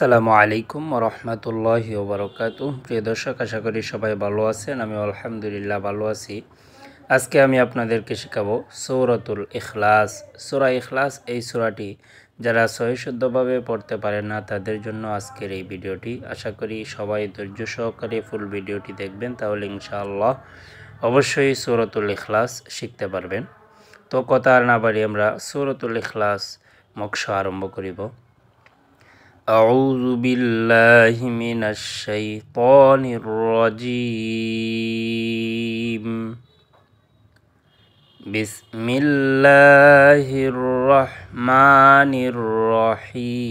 আসসালামু আলাইকুম রহমতুল্লাহি ওবরাকাতুহু। প্রিয় দর্শক, আশা করি সবাই ভালো আছেন। আমি আলহামদুলিল্লাহ ভালো আছি। আজকে আমি আপনাদেরকে শেখাবো সূরাতুল ইখলাস। সূরা ইখলাস এই সূরাটি যারা সহিশুদ্ধভাবে পড়তে পারেন না তাদের জন্য আজকের এই ভিডিওটি। আশা করি সবাই ধৈর্য সহকারে ফুল ভিডিওটি দেখবেন, তাহলে ইনশাআল্লাহ অবশ্যই সূরাতুল ইখলাস শিখতে পারবেন। তো কথা আর না বাড়ি আমরা সূরাতুল ইখলাস মুখশ আরম্ভ করিব। أعوذ بالله من الشيطان الرجيم بسم الله الرحمن الرحيم।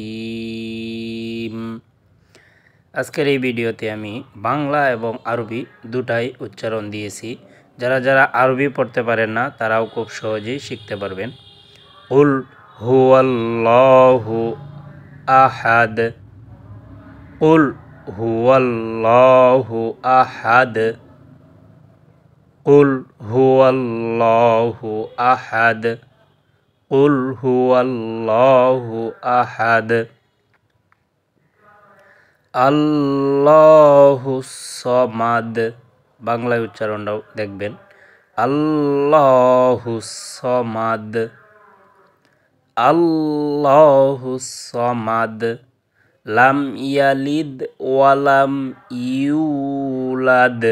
আজকের এই ভিডিওতে আমি বাংলা এবং আরবি দুটাই উচ্চারণ দিয়েছি। যারা যারা আরবি পড়তে পারেন না তারাও খুব সহজেই শিখতে পারবেন। কুল হুয়াল্লাহু আহাদ, কুল হুয়াল্লাহু আহাদ, কুল হুয়াল্লাহু আহাদ, কুল হুয়াল্লাহু আহাদ। আল্লাহুস সামাদ, বাংলায় উচ্চারণটাও দেখবেন। আল্লাহুস সামাদ, আল্লাহুস সামাদ। লাম ইয়ালিদ ওয়ালাম ইউলাদ,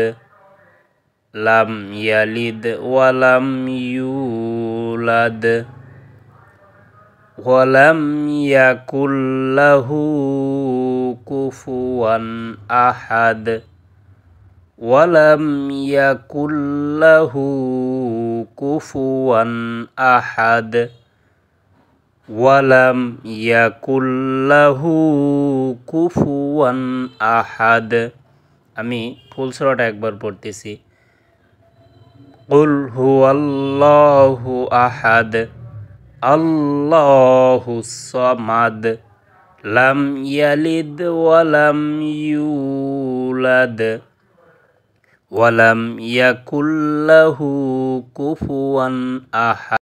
লাম ইয়ালিদ ওয়ালাম ইউলাদ। ওয়ালাম ইয়াকুল লাহু কুফুয়ান আহাদ, ওয়ালাম ইয়াকুল লাহু কুফুয়ান আহাদ, ওয়ালাম ইয়াকুল লাহু কুফুয়ান আহাদ। আমি ফুল সূরাটা একবার পড়তেছি। কুল হুয়াল্লাহু আহাদ, আল্লাহুস সামাদ, লাম ইয়ালিদ ওয়ালাম ইউলাদ, ওয়ালাম ইয়াকুল লাহু কুফুয়ান আহাদ।